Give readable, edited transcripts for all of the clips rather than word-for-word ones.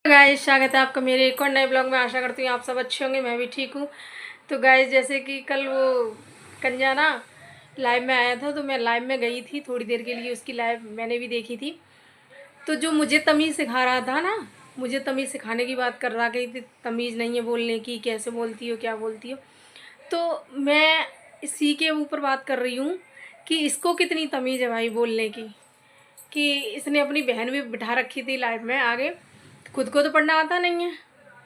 Guys, स्वागत है आपका मेरे एक और नए ब्लॉग में। आशा करती हूँ आप सब अच्छे होंगे, मैं भी ठीक हूँ। तो गाइस, जैसे कि कल वो कंजा ना लाइव में आया था, तो मैं लाइव में गई थी थोड़ी देर के लिए, उसकी लाइव मैंने भी देखी थी। तो जो मुझे तमीज़ सिखा रहा था ना, मुझे तमीज़ सिखाने की बात कर रहा कि तमीज़ नहीं है बोलने की, कैसे बोलती हो, क्या बोलती हो। तो मैं इसी के ऊपर बात कर रही हूँ कि इसको कितनी तमीज़ है भाई बोलने की। कि इसने अपनी बहन भी बिठा रखी थी लाइव में आगे, खुद को तो पढ़ना आता नहीं है,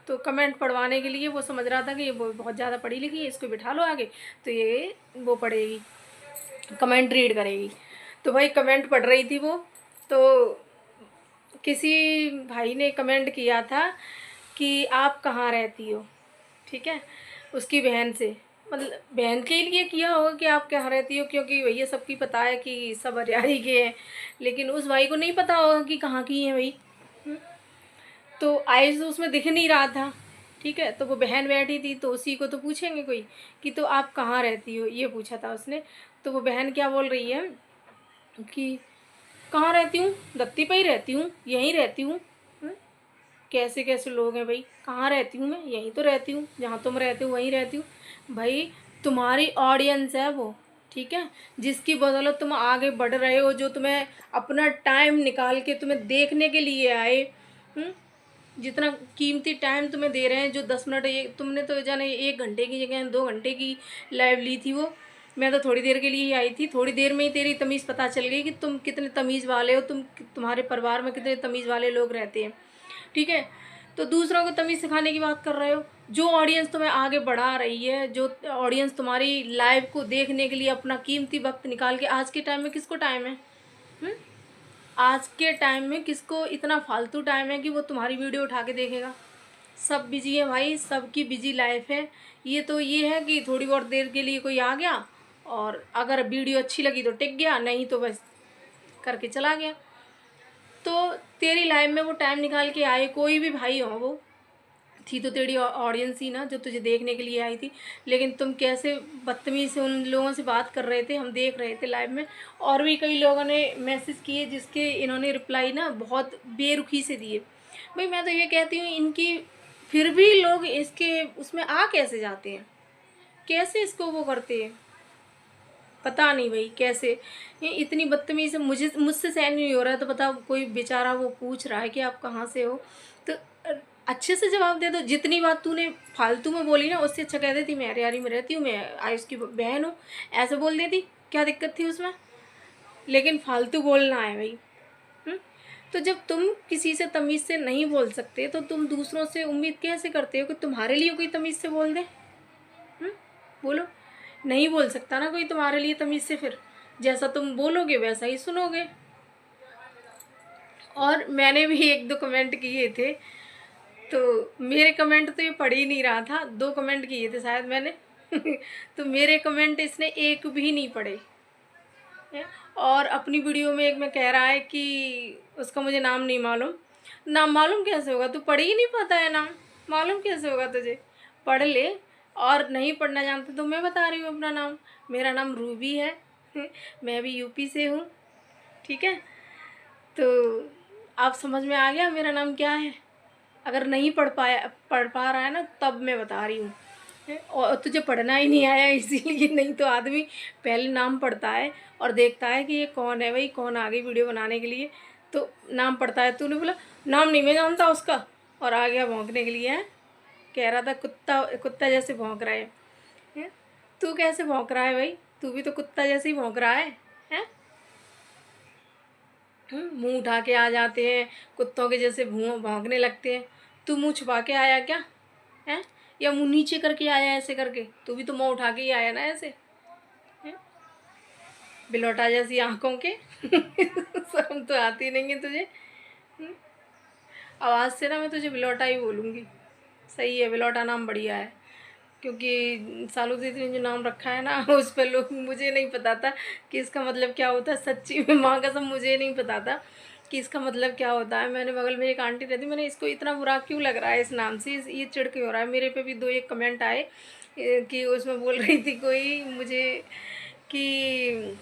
तो कमेंट पढ़वाने के लिए वो समझ रहा था कि ये बहुत ज़्यादा पढ़ी लिखी है, इसको बिठा लो आगे तो ये वो पढ़ेगी, कमेंट रीड करेगी। तो भाई कमेंट पढ़ रही थी वो, तो किसी भाई ने कमेंट किया था कि आप कहाँ रहती हो, ठीक है, उसकी बहन से, मतलब बहन के लिए किया होगा कि आप कहाँ रहती हो, क्योंकि भैया सबकी पता है कि सब हरियाणा के हैं, लेकिन उस भाई को नहीं पता होगा कि कहाँ की है भाई। तो आइज़ तो उसमें दिख नहीं रहा था, ठीक है, तो वो बहन बैठी थी, तो उसी को तो पूछेंगे कोई कि तो आप कहाँ रहती हो, ये पूछा था उसने। तो वो बहन क्या बोल रही है कि कहाँ रहती हूँ, दत्ती पे ही रहती हूँ, यहीं रहती हूँ। कैसे कैसे लोग हैं भाई, कहाँ रहती हूँ मैं, यहीं तो रहती हूँ, जहाँ तुम रहते हो वहीं रहती हूँ। भाई तुम्हारी ऑडियंस है वो, ठीक है, जिसकी बदौलत तुम आगे बढ़ रहे हो, जो तुम्हें अपना टाइम निकाल के तुम्हें देखने के लिए आए, जितना कीमती टाइम तुम्हें दे रहे हैं, जो 10 मिनट, ये तुमने तो जाने 1 घंटे की जगह 2 घंटे की लाइव ली थी वो। मैं तो थोड़ी देर के लिए ही आई थी, थोड़ी देर में ही तेरी तमीज़ पता चल गई कि तुम कितने तमीज़ वाले हो, तुम्हारे परिवार में कितने तमीज़ वाले लोग रहते हैं, ठीक है। तो दूसरों को तमीज़ सिखाने की बात कर रहे हो। जो ऑडियंस तुम्हें आगे बढ़ा रही है, जो ऑडियंस तुम्हारी लाइव को देखने के लिए अपना कीमती वक्त निकाल के, आज के टाइम में किसको टाइम है? आज के टाइम में किसको इतना फालतू टाइम है कि वो तुम्हारी वीडियो उठा के देखेगा? सब बिजी है भाई, सबकी बिजी लाइफ है। ये तो ये है कि थोड़ी बहुत देर के लिए कोई आ गया, और अगर वीडियो अच्छी लगी तो टिक गया, नहीं तो बस करके चला गया। तो तेरी लाइफ में वो टाइम निकाल के आए, कोई भी भाई हो वो, थी तो तेरी ऑडियंस ही ना, जो तुझे देखने के लिए आई थी। लेकिन तुम कैसे बदतमीज़ से उन लोगों से बात कर रहे थे, हम देख रहे थे लाइव में। और भी कई लोगों ने मैसेज किए, जिसके इन्होंने रिप्लाई ना बहुत बेरुखी से दिए। भाई मैं तो ये कहती हूँ, इनकी फिर भी लोग इसके उसमें आ कैसे जाते हैं, कैसे इसको वो करते हैं, पता नहीं भाई कैसे। ये इतनी बदतमीज़ी से मुझसे सहन नहीं हो रहा है। तो पता, कोई बेचारा वो पूछ रहा है कि आप कहाँ से हो, तो अच्छे से जवाब दे दो। जितनी बात तूने फालतू में बोली ना, उससे अच्छा कह देती मैं हरियाणी में रहती हूँ, मैं आयुष की बहन हूँ, ऐसे बोल देती, क्या दिक्कत थी उसमें। लेकिन फालतू बोलना है भाई। तो जब तुम किसी से तमीज़ से नहीं बोल सकते, तो तुम दूसरों से उम्मीद कैसे करते हो कि तुम्हारे लिए कोई तमीज़ से बोल दे? बोलो, नहीं बोल सकता ना कोई तुम्हारे लिए तमीज़ से। फिर जैसा तुम बोलोगे वैसा ही सुनोगे। और मैंने भी 1-2 कमेंट किए थे, तो मेरे कमेंट तो ये पढ़ ही नहीं रहा था, 2 कमेंट किए थे शायद मैंने। तो मेरे कमेंट इसने एक भी नहीं पढ़े है। और अपनी वीडियो में एक में कह रहा है कि उसका मुझे नाम नहीं मालूम। नाम मालूम कैसे होगा, तू पढ़ ही नहीं पाता है नाम, मालूम कैसे होगा तुझे? पढ़ ले। और नहीं पढ़ना जानते तो मैं बता रही हूँ अपना नाम, मेरा नाम रूबी है। मैं भी यूपी से हूँ, ठीक है। तो आप समझ में आ गया मेरा नाम क्या है? अगर नहीं पढ़ पा रहा है ना, तब मैं बता रही हूँ। और तुझे पढ़ना ही नहीं आया इसीलिए, नहीं तो आदमी पहले नाम पढ़ता है और देखता है कि ये कौन है भाई, कौन आ गई वीडियो बनाने के लिए, तो नाम पढ़ता है। तूने बोला नाम नहीं मैं जानता उसका, और आ गया भौंकने के लिए है। कह रहा था कुत्ता कुत्ता जैसे भौंक रहा है? तू कैसे भौंक रहा है भाई? तू भी तो कुत्ता जैसे ही भौंक रहा है? मुंह उठा के आ जाते हैं, कुत्तों के जैसे भौंकने लगते हैं। तू मुंह छुपा के आया क्या है, या मुंह नीचे करके आया ऐसे करके? तू भी तो मुंह उठा के ही आया ना ऐसे, हैं? बिलौटा जैसी आंखों के। शर्म तो आती नहीं है तुझे? हम्म? आवाज़ से ना मैं तुझे बिलौटा ही बोलूँगी। सही है, बिलौटा नाम बढ़िया है, क्योंकि सालू दीदी ने जो नाम रखा है ना, उस पर लोग, मुझे नहीं पता था कि इसका मतलब क्या होता है। सच्ची में माँ कसम मुझे नहीं पता था कि इसका मतलब क्या होता है। मैंने बगल में एक आंटी रहती, मैंने इसको इतना बुरा क्यों लग रहा है इस नाम से, ये चिढ़ के हो रहा है। मेरे पे भी 2-1 कमेंट आए कि उसमें बोल रही थी कोई मुझे कि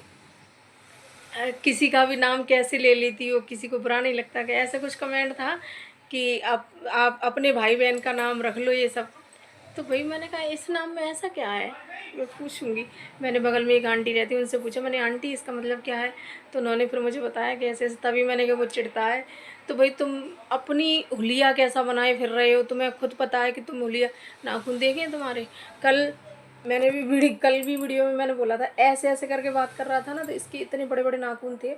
किसी का भी नाम कैसे ले लेती हो, किसी को बुरा नहीं लगता, कि ऐसा कुछ कमेंट था कि आप अपने भाई बहन का नाम रख लो ये सब। तो भाई मैंने कहा इस नाम में ऐसा क्या है, मैं पूछूंगी। मैंने बगल में एक आंटी रहती है, उनसे पूछा मैंने, आंटी इसका मतलब क्या है? तो उन्होंने फिर मुझे बताया कि ऐसे ऐसे। तभी मैंने कहा वो चिढ़ता है। तो भाई तुम अपनी हुलिया कैसा बनाए फिर रहे हो, तुम्हें खुद पता है कि तुम हुलिया, नाखून देखे तुम्हारे। कल मैंने भी वीडियो में मैंने बोला था, ऐसे ऐसे करके बात कर रहा था ना, तो इसके इतने बड़े बड़े नाखून थे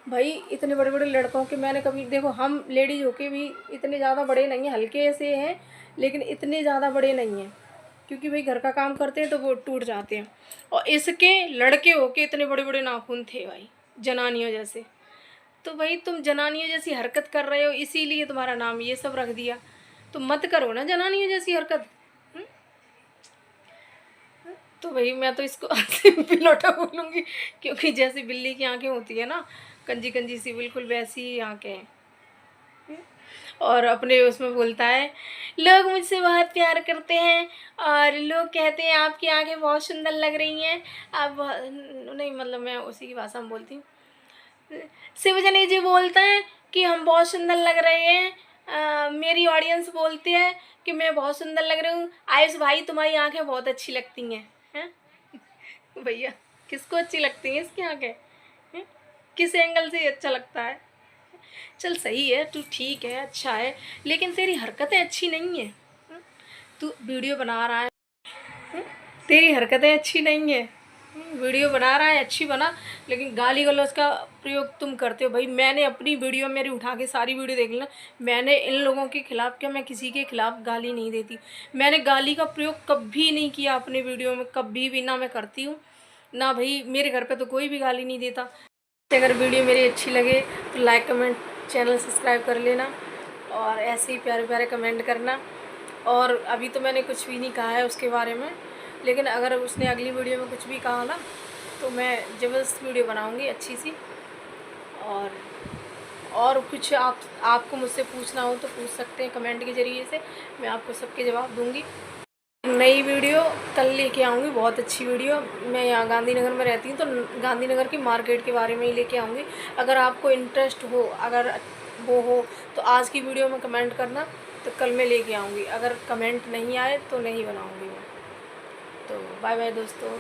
भाई, इतने बड़े बड़े लड़कों के मैंने कभी, देखो हम लेडीज होके भी इतने ज़्यादा बड़े नहीं हैं, हल्के से हैं लेकिन इतने ज़्यादा बड़े नहीं हैं, क्योंकि भाई घर का काम करते हैं तो वो टूट जाते हैं। और इसके लड़के होके इतने बड़े बड़े नाखून थे भाई, जनानियों जैसे। तो भाई तुम जनानियों जैसी हरकत कर रहे हो, इसीलिए तुम्हारा नाम ये सब रख दिया। तो मत करो ना जनानियों जैसी हरकत। तो भाई मैं तो इसको पिलोटा बोलूँगी, क्योंकि जैसे बिल्ली की आंखें होती है ना, कंजी कंजी सी, बिल्कुल वैसी ही आंखें हैं। और अपने उसमें बोलता है, लोग मुझसे बहुत प्यार करते हैं और लोग कहते हैं आपकी आंखें बहुत सुंदर लग रही हैं। आप नहीं, मतलब मैं उसी की भाषा में बोलती हूँ। शिवजनी जी बोलते हैं कि हम बहुत सुंदर लग रहे हैं, मेरी ऑडियंस बोलती है कि मैं बहुत सुंदर लग रही हूँ। आयुष भाई तुम्हारी आंखें बहुत अच्छी लगती हैं। हैं भैया, किसको अच्छी लगती हैं इसकी आंखें? हैं? किस एंगल से अच्छा लगता है? चल सही है, तू ठीक है, अच्छा है, लेकिन तेरी हरकतें अच्छी नहीं है। तू वीडियो बना रहा है, तेरी हरकतें अच्छी नहीं है। वीडियो बना रहा है, अच्छी बना, लेकिन गाली गलौज का प्रयोग तुम करते हो। भाई मैंने अपनी वीडियो, मेरी उठा के सारी वीडियो देख लेना, मैंने इन लोगों के खिलाफ़, क्या मैं किसी के खिलाफ़ गाली नहीं देती। मैंने गाली का प्रयोग कभी नहीं किया अपनी वीडियो में, कभी भी ना मैं करती हूँ ना। भाई मेरे घर पे तो कोई भी गाली नहीं देता। अगर वीडियो मेरी अच्छी लगे तो लाइक कमेंट चैनल सब्सक्राइब कर लेना, और ऐसे ही प्यारे प्यारे कमेंट करना। और अभी तो मैंने कुछ भी नहीं कहा है उसके बारे में, लेकिन अगर उसने अगली वीडियो में कुछ भी कहा ना, तो मैं ज़बरदस्त वीडियो बनाऊंगी अच्छी सी। और कुछ आपको मुझसे पूछना हो तो पूछ सकते हैं कमेंट के ज़रिए से, मैं आपको सबके जवाब दूंगी। नई वीडियो कल लेके आऊँगी, बहुत अच्छी वीडियो। मैं यहाँ गांधीनगर में रहती हूँ, तो गांधीनगर की मार्केट के बारे में ही लेके आऊँगी। अगर आपको इंटरेस्ट हो, अगर वो हो, तो आज की वीडियो में कमेंट करना, तो कल मैं लेके आऊँगी। अगर कमेंट नहीं आए तो नहीं बनाऊँगी मैं। तो बाय बाय दोस्तों।